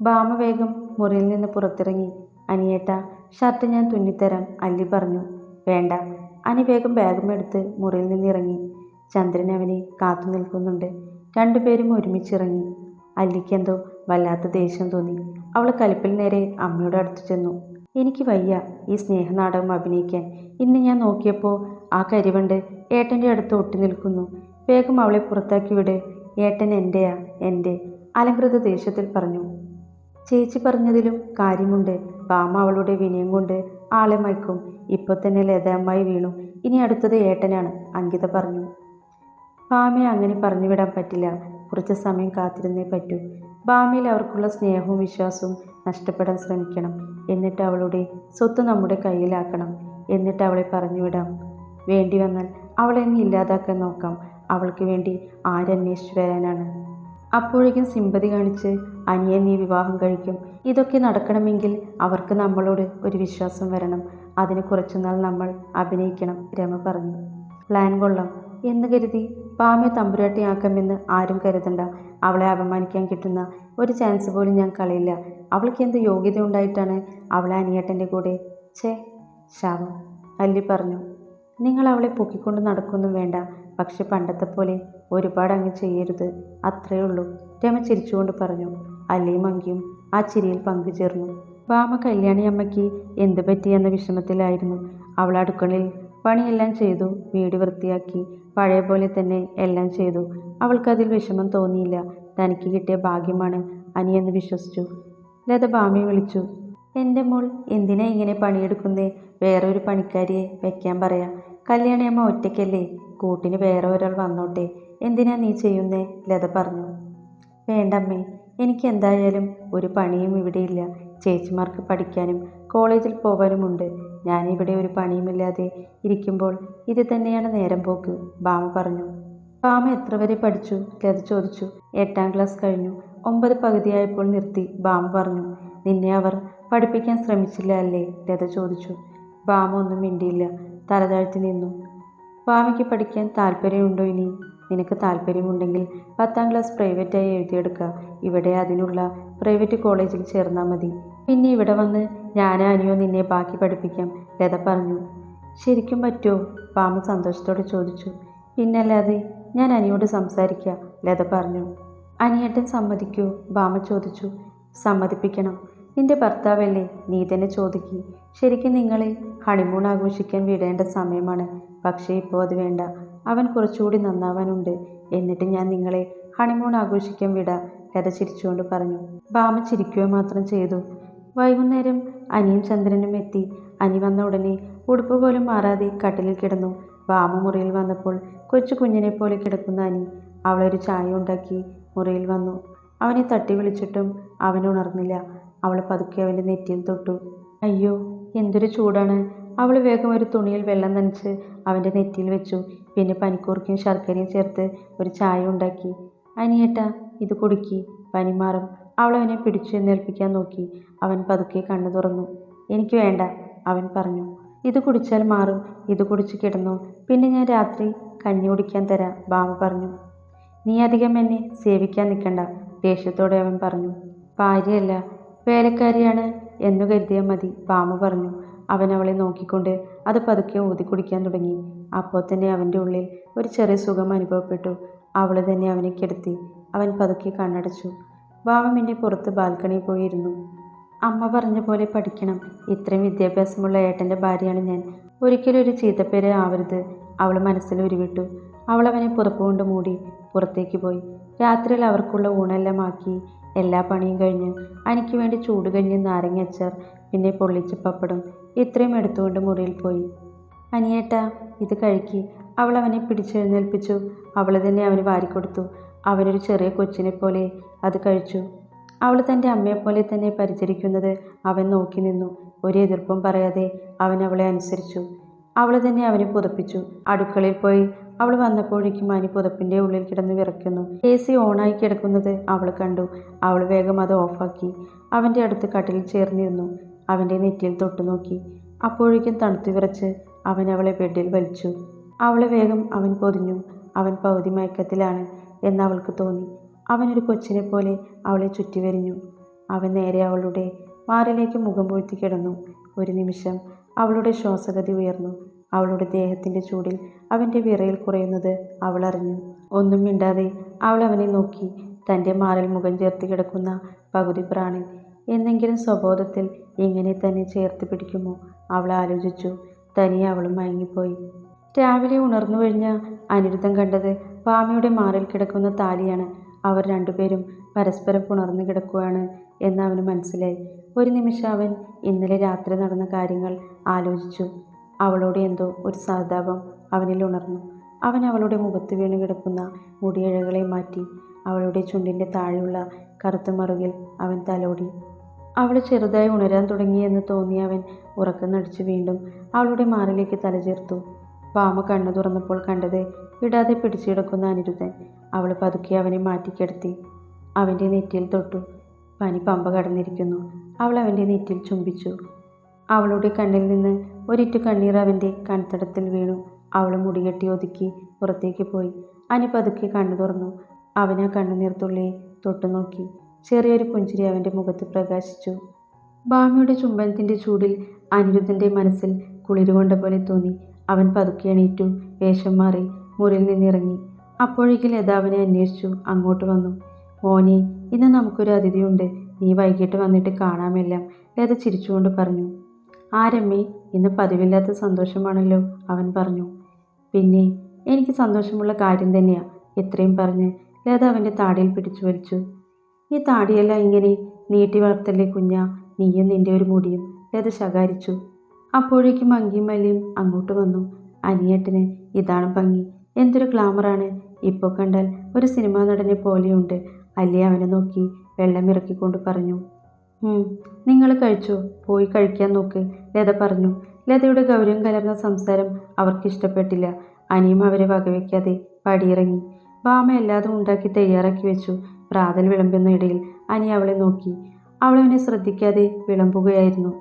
ഭാമ വേഗം മുറിയിൽ നിന്ന് പുറത്തിറങ്ങി. അനിയേട്ടാ, ഷർട്ട് ഞാൻ തുന്നിത്തരാം, അല്ലി പറഞ്ഞു. വേണ്ട. അനി വേഗം ബാഗും എടുത്ത് മുറിയിൽ നിന്നിറങ്ങി. ചന്ദ്രൻ അവനെ കാത്തു നിൽക്കുന്നുണ്ട്. രണ്ടുപേരും ഒരുമിച്ചിറങ്ങി. അല്ലിക്കെന്തോ വല്ലാത്ത ദേഷ്യം തോന്നി. അവൾ കലിപ്പിൽ നേരെ അമ്മയുടെ അടുത്ത് ചെന്നു. എനിക്ക് വയ്യ ഈ സ്നേഹനാടകം അഭിനയിക്കാൻ. ഇന്ന് ഞാൻ നോക്കിയപ്പോൾ ആ കരിവണ്ട് ഏട്ടൻ്റെ അടുത്ത് ഒട്ടി നിൽക്കുന്നു. വേഗം അവളെ പുറത്താക്കി വിട്. ഏട്ടൻ എൻ്റെയാ, എൻ്റെ, അലങ്കൃത ദേഷ്യത്തിൽ പറഞ്ഞു. ചേച്ചി പറഞ്ഞതിലും കാര്യമുണ്ട്. ഭാമ അവളുടെ വിനയം കൊണ്ട് ആളെ മയക്കും. ഇപ്പോൾ തന്നെ ലതയമ്മായി വീണു. ഇനി അടുത്തത് ഏട്ടനാണ്, അങ്കിത പറഞ്ഞു. ഭാമയെ അങ്ങനെ പറഞ്ഞു വിടാൻ പറ്റില്ല. കുറച്ച് സമയം കാത്തിരുന്നേ പറ്റൂ. ഭാമയിൽ അവർക്കുള്ള സ്നേഹവും വിശ്വാസവും നഷ്ടപ്പെടാൻ ശ്രമിക്കണം. എന്നിട്ട് അവളുടെ സ്വത്ത് നമ്മുടെ കയ്യിലാക്കണം. എന്നിട്ട് അവളെ പറഞ്ഞു വിടാം. വേണ്ടി വന്നാൽ അവളെ നീ ഇല്ലാതാക്കാൻ നോക്കാം. അവൾക്ക് വേണ്ടി ആരന്വേഷിച്ചു വരാനാണ്. അപ്പോഴേക്കും സിമ്പതി കാണിച്ച് അനിയെ നീ വിവാഹം കഴിക്കും. ഇതൊക്കെ നടക്കണമെങ്കിൽ അവർക്ക് നമ്മളോട് ഒരു വിശ്വാസം വരണം. അതിന് കുറച്ചുനാൾ നമ്മൾ അഭിനയിക്കണം, രമ പറഞ്ഞു. പ്ലാൻ കൊള്ളാം എന്ന് കരുതി ഭാമയെ തമ്പുരാട്ടിയാക്കാമെന്ന് ആരും കരുതണ്ട. അവളെ അപമാനിക്കാൻ കിട്ടുന്ന ഒരു ചാൻസ് പോലും ഞാൻ കളയില്ല. അവൾക്ക് എന്ത് യോഗ്യത ഉണ്ടായിട്ടാണ് അവളെ അനിയേട്ടൻ്റെ കൂടെ? ഛേ, ശാപം, അല്ലി പറഞ്ഞു. നിങ്ങൾ അവളെ പൊക്കിക്കൊണ്ട് നടക്കൊന്നും വേണ്ട. പക്ഷെ പണ്ടത്തെ പോലെ ഒരുപാട് അങ്ങ് ചെയ്യരുത്, അത്രേ ഉള്ളൂ, രമ ചിരിച്ചുകൊണ്ട് പറഞ്ഞു. അല്ലിയും അങ്കിയും ആ ചിരിയിൽ പങ്കുചേർന്നു. ഭാമ കല്യാണി അമ്മയ്ക്ക് എന്ത് പറ്റിയെന്ന വിഷമത്തിലായിരുന്നു. അവൾ അടുക്കളയിൽ പണിയെല്ലാം ചെയ്തു, വീട് വൃത്തിയാക്കി, പഴയ പോലെ തന്നെ എല്ലാം ചെയ്തു. അവൾക്കതിൽ വിഷമം തോന്നിയില്ല. തനിക്ക് കിട്ടിയ ഭാഗ്യമാണ് അനിയെന്ന് വിശ്വസിച്ചു. ലത ഭാമയെ വിളിച്ചു. എൻ്റെ മോൾ എന്തിനാ ഇങ്ങനെ പണിയെടുക്കുന്നേ? വേറൊരു പണിക്കാരിയെ വെക്കാൻ പറയാം. കല്യാണിയമ്മ ഒറ്റയ്ക്കല്ലേ, കൂട്ടിന് വേറെ ഒരാൾ വന്നോട്ടെ. എന്തിനാ നീ ചെയ്യുന്നേ? ലത പറഞ്ഞു. വേണ്ടമ്മേ, എനിക്ക് എന്തായാലും ഒരു പണിയും ഇവിടെയില്ല. ചേച്ചിമാർക്ക് പഠിക്കാനും കോളേജിൽ പോകാനുമുണ്ട്. ഞാനിവിടെ ഒരു പണിയുമില്ലാതെ ഇരിക്കുമ്പോൾ ഇത് തന്നെയാണ് നേരം പോക്ക്, ഭാമ പറഞ്ഞു. ഭാമ എത്ര വരെ പഠിച്ചു? ലത ചോദിച്ചു. 8ാം ക്ലാസ് കഴിഞ്ഞു. 9 പകുതിയായപ്പോൾ നിർത്തി, ഭാമ പറഞ്ഞു. നിന്നെ അവർ പഠിപ്പിക്കാൻ ശ്രമിച്ചില്ല അല്ലേ? ലത ചോദിച്ചു. ഭാമ ഒന്നും മിണ്ടിയില്ല, തലതാഴ്ത്തി നിന്നു. ഭാമയ്ക്ക് പഠിക്കാൻ താല്പര്യമുണ്ടോ? ഇനി നിനക്ക് താല്പര്യമുണ്ടെങ്കിൽ 10ാം ക്ലാസ് പ്രൈവറ്റായി എഴുതിയെടുക്കുക. ഇവിടെ അതിനുള്ള പ്രൈവറ്റ് കോളേജിൽ ചേർന്നാൽ മതി. പിന്നെ ഇവിടെ വന്ന് ഞാനോ അനിയോ നിന്നെ ബാക്കി പഠിപ്പിക്കാം, ലത പറഞ്ഞു. ശരിക്കും പറ്റുമോ? ഭാമ സന്തോഷത്തോടെ ചോദിച്ചു. പിന്നല്ലാതെ, ഞാൻ അനിയോട് സംസാരിക്കാം, ലത പറഞ്ഞു. അനിയേട്ടൻ സമ്മതിക്കൂ? ഭാമ ചോദിച്ചു. സമ്മതിപ്പിക്കണം. നിന്റെ ഭർത്താവല്ലേ, നീ തന്നെ ചോദിക്കി. ശരിക്കും നിങ്ങളെ ഹണിമൂൺ ആഘോഷിക്കാൻ വിടേണ്ട സമയമാണ്. പക്ഷേ ഇപ്പോൾ അത് വേണ്ട. അവൻ കുറച്ചുകൂടി നന്നാവാനുണ്ട്. എന്നിട്ട് ഞാൻ നിങ്ങളെ ഹണിമൂൺ ആഘോഷിക്കാൻ വിടാം, ലത ചിരിച്ചുകൊണ്ട് പറഞ്ഞു. ഭാമ ചിരിക്കുക മാത്രം ചെയ്തു. വൈകുന്നേരം അനിയും ചന്ദ്രനും എത്തി. അനി വന്ന ഉടനെ ഉടുപ്പ് പോലും മാറാതെ കട്ടിലിൽ കിടന്നു. ഭാമ മുറിയിൽ വന്നപ്പോൾ കൊച്ചു കുഞ്ഞിനെ പോലെ കിടക്കുന്ന അനി. അവളൊരു ചായ ഉണ്ടാക്കി മുറിയിൽ വന്നു. അവനെ തട്ടി വിളിച്ചിട്ടും അവൻ ഉണർന്നില്ല. അവൾ പതുക്കെ അവൻ്റെ നെറ്റിയിൽ തൊട്ടു. അയ്യോ, എന്തൊരു ചൂടാണ്. അവൾ വേഗം ഒരു തുണിയിൽ വെള്ളം നനച്ച് അവൻ്റെ നെറ്റിയിൽ വെച്ചു. പിന്നെ പനിക്കൂർക്കയും ശർക്കരയും ചേർത്ത് ഒരു ചായ ഉണ്ടാക്കി. അനിയേട്ടാ, ഇത് കുടിക്കി, പനി മാറും. അവൾ അവനെ പിടിച്ചു എന്നേൽപ്പിക്കാൻ നോക്കി. അവൻ പതുക്കെ കണ്ണു തുറന്നു. എനിക്ക് വേണ്ട, അവൻ പറഞ്ഞു. ഇത് കുടിച്ചാൽ മാറും. ഇത് കുടിച്ച് കിടന്നോ, പിന്നെ ഞാൻ രാത്രി കഞ്ഞി കുടിക്കാൻ തരാം, ഭാമ പറഞ്ഞു. നീ അധികം എന്നെ സേവിക്കാൻ നിൽക്കണ്ട, ദേഷ്യത്തോടെ അവൻ പറഞ്ഞു. ഭാര്യയല്ല, വേലക്കാരിയാണ് എന്നു കരുതിയാൽ മതി, ഭാമ പറഞ്ഞു. അവൻ അവളെ നോക്കിക്കൊണ്ട് അത് പതുക്കെ ഊതി കുടിക്കാൻ തുടങ്ങി. അപ്പോൾ തന്നെ അവൻ്റെ ഉള്ളിൽ ഒരു ചെറിയ സുഖം അനുഭവപ്പെട്ടു. അവൾ തന്നെ അവനെ കിടത്തി. അവൻ പതുക്കെ കണ്ണടച്ചു. ഭാമ പിന്നെ പുറത്ത് ബാൽക്കണിയിൽ പോയിരുന്നു. അമ്മ പറഞ്ഞ പോലെ പഠിക്കണം. ഇത്രയും വിദ്യാഭ്യാസമുള്ള ഏട്ടൻ്റെ ഭാര്യയാണ് ഞാൻ. ഒരിക്കലും ഒരു ചീത്തപ്പേര് ആവരുത്, അവൾ മനസ്സിൽ ഉരുവിട്ടു. അവൾ അവനെ പുതപ്പ് കൊണ്ട് മൂടി പുറത്തേക്ക് പോയി. രാത്രിയിൽ അവർക്കുള്ള ഊണെല്ലാം ആക്കി. എല്ലാ പണിയും കഴിഞ്ഞ് അനിക്ക് വേണ്ടി ചൂടുകഞ്ഞി, നാരങ്ങ അച്ചാർ, പിന്നെ പൊള്ളിച്ച പപ്പടം ഇത്രയും എടുത്തുകൊണ്ട് മുറിയിൽ പോയി. അനിയേട്ടാ, ഇത് കഴിക്കി, അവൾ അവനെ പിടിച്ചെഴുന്നേൽപ്പിച്ചു. അവൾ തന്നെ അവന് വാരിക്കൊടുത്തു. അവനൊരു ചെറിയ കൊച്ചിനെ പോലെ അത് കഴിച്ചു. അവൾ തൻ്റെ അമ്മയെപ്പോലെ തന്നെ പരിചരിക്കുന്നത് അവൻ നോക്കി നിന്നു. ഒരു എതിർപ്പും പറയാതെ അവൻ അവളെ അനുസരിച്ചു. അവൾ തന്നെ അവനെ പുതപ്പിച്ചു. അടുക്കളയിൽ പോയി അവൾ വന്നപ്പോഴേക്കും അനി പുതപ്പിൻ്റെ ഉള്ളിൽ കിടന്ന് വിറയ്ക്കുന്നു. AC ഓണായി കിടക്കുന്നത് അവൾ കണ്ടു. അവൾ വേഗം അത് ഓഫാക്കി അവൻ്റെ അടുത്ത് കട്ടിലിൽ ചേർന്നിരുന്നു. അവൻ്റെ നെറ്റിയിൽ തൊട്ടു നോക്കി. അപ്പോഴേക്കും തണുത്തു വിറച്ച് അവൻ അവളെ ബെഡിൽ വലിച്ചു. അവളെ വേഗം അവൻ പൊതിഞ്ഞു. അവൻ പകുതി മയക്കത്തിലാണ് എന്ന് അവൾക്ക് തോന്നി. അവനൊരു കൊച്ചിനെ പോലെ അവളെ ചുറ്റി വരിഞ്ഞു. അവൻ നേരെ അവളുടെ മാറിലേക്ക് മുഖം പൂഴ്ത്തി കിടന്നു. ഒരു നിമിഷം അവളുടെ ശ്വാസഗതി ഉയർന്നു. അവളുടെ ദേഹത്തിൻ്റെ ചൂടിൽ അവൻ്റെ വിറയിൽ കുറയുന്നത് അവൾ അറിഞ്ഞു. ഒന്നും മിണ്ടാതെ അവൾ അവനെ നോക്കി. തൻ്റെ മാറിൽ മുഖം ചേർത്ത് കിടക്കുന്ന പകുതി പ്രാണൻ എന്നെങ്കിലും സ്വബോധത്തിൽ ഇങ്ങനെ തന്നെ ചേർത്ത് പിടിക്കുമോ? അവൾ ആലോചിച്ചു. തനിയെ അവളും മയങ്ങിപ്പോയി. രാവിലെ ഉണർന്നു കഴിഞ്ഞ അനിരുദ്ധൻ കണ്ടത് ഭാമയുടെ മാറിൽ കിടക്കുന്ന താലിയാണ്. അവർ രണ്ടുപേരും പരസ്പരം പുണർന്നു കിടക്കുകയാണ് എന്ന് അവന് മനസ്സിലായി. ഒരു നിമിഷം അവൻ ഇന്നലെ രാത്രി നടന്ന കാര്യങ്ങൾ ആലോചിച്ചു. അവളോട് എന്തോ ഒരു സഹതാപം അവനിൽ ഉണർന്നു. അവൻ അവളുടെ മുഖത്ത് വീണ് കിടക്കുന്ന മുടിയിഴകളെ മാറ്റി അവളുടെ ചുണ്ടിൻ്റെ താഴെയുള്ള കറുത്ത മറുകിൽ അവൻ തലോടി. അവൾ ചെറുതായി ഉണരാൻ തുടങ്ങിയെന്ന് തോന്നിയ അവൻ ഉറക്കം നടിച്ച് വീണ്ടും അവളുടെ മാറിലേക്ക് തലചേർത്തു. ഭാമ കണ്ണു തുറന്നപ്പോൾ കണ്ടത് വിടാതെ പിടിച്ചിടക്കുന്ന അനിരുദ്ധൻ. അവൾ പതുക്കെ അവനെ മാറ്റിക്കിടത്തി അവൻ്റെ നെറ്റിയിൽ തൊട്ടു. പനി പമ്പ കടന്നിരിക്കുന്നു. അവൾ അവൻ്റെ നെറ്റിയിൽ ചുംബിച്ചു. അവളുടെ കണ്ണിൽ നിന്ന് ഒരിറ്റു കണ്ണീർ അവൻ്റെ കൺതടത്തിൽ വീണു. അവൾ മുടികെട്ടി ഒതുക്കി പുറത്തേക്ക് പോയി. അനി പതുക്കെ കണ്ണു തുറന്നു. അവൻ ആ കണ്ണുനീർത്തുള്ളിയെ തൊട്ടുനോക്കി. ചെറിയൊരു പുഞ്ചിരി അവൻ്റെ മുഖത്ത് പ്രകാശിച്ചു. ഭാമയുടെ ചുംബനത്തിൻ്റെ ചൂടിൽ അനിരുദ്ധൻ്റെ മനസ്സിൽ കുളിരുകൊണ്ട പോലെ തോന്നി. അവൻ പതുക്കെ എണീറ്റു. വേഷം മാറി മുറിയിൽ നിന്നിറങ്ങി. അപ്പോഴേക്കും ലത അവനെ അന്വേഷിച്ചു അങ്ങോട്ട് വന്നു. മോനെ, ഇന്ന് നമുക്കൊരു അതിഥിയുണ്ട്. നീ വൈകിട്ട് വന്നിട്ട് കാണാമെല്ലാം, ലത ചിരിച്ചുകൊണ്ട് പറഞ്ഞു. ആരമ്മേ, ഇന്ന് പതിവില്ലാത്ത സന്തോഷമാണല്ലോ, അവൻ പറഞ്ഞു. പിന്നെ എനിക്ക് സന്തോഷമുള്ള കാര്യം തന്നെയാ. ഇത്രയും പറഞ്ഞ് ലത അവൻ്റെ താടിയിൽ പിടിച്ചു വലിച്ചു. ഈ താടിയല്ല ഇങ്ങനെ നീട്ടി വളർത്തല്ലേ കുഞ്ഞാ, നീയും നിൻ്റെ ഒരു മുടിയും, ലത ശകാരിച്ചു. അപ്പോഴേക്കും മങ്കിയും മല്ലിയും അങ്ങോട്ട് വന്നു. അനിയേട്ടന് ഇതാണ് ഭംഗി, എന്തൊരു ഗ്ലാമറാണ്. ഇപ്പോൾ കണ്ടാൽ ഒരു സിനിമാ നടനെ പോലെയുണ്ട്. അല്ലി അവനെ നോക്കി വെള്ളമിറക്കിക്കൊണ്ട് പറഞ്ഞു. നിങ്ങൾ കഴിച്ചോ, പോയി കഴിക്കാൻ നോക്ക്, ലത പറഞ്ഞു. ലതയുടെ ഗൗരവം കലർന്ന സംസാരം അവർക്കിഷ്ടപ്പെട്ടില്ല. അനിയും അവരെ വകവയ്ക്കാതെ പടിയിറങ്ങി. ഭാമ എല്ലാതും ഉണ്ടാക്കി തയ്യാറാക്കി വെച്ചു. പ്രാതൽ വിളമ്പുന്ന ഇടയിൽ അനി അവളെ നോക്കി. അവളവനെ ശ്രദ്ധിക്കാതെ വിളമ്പുകയായിരുന്നു.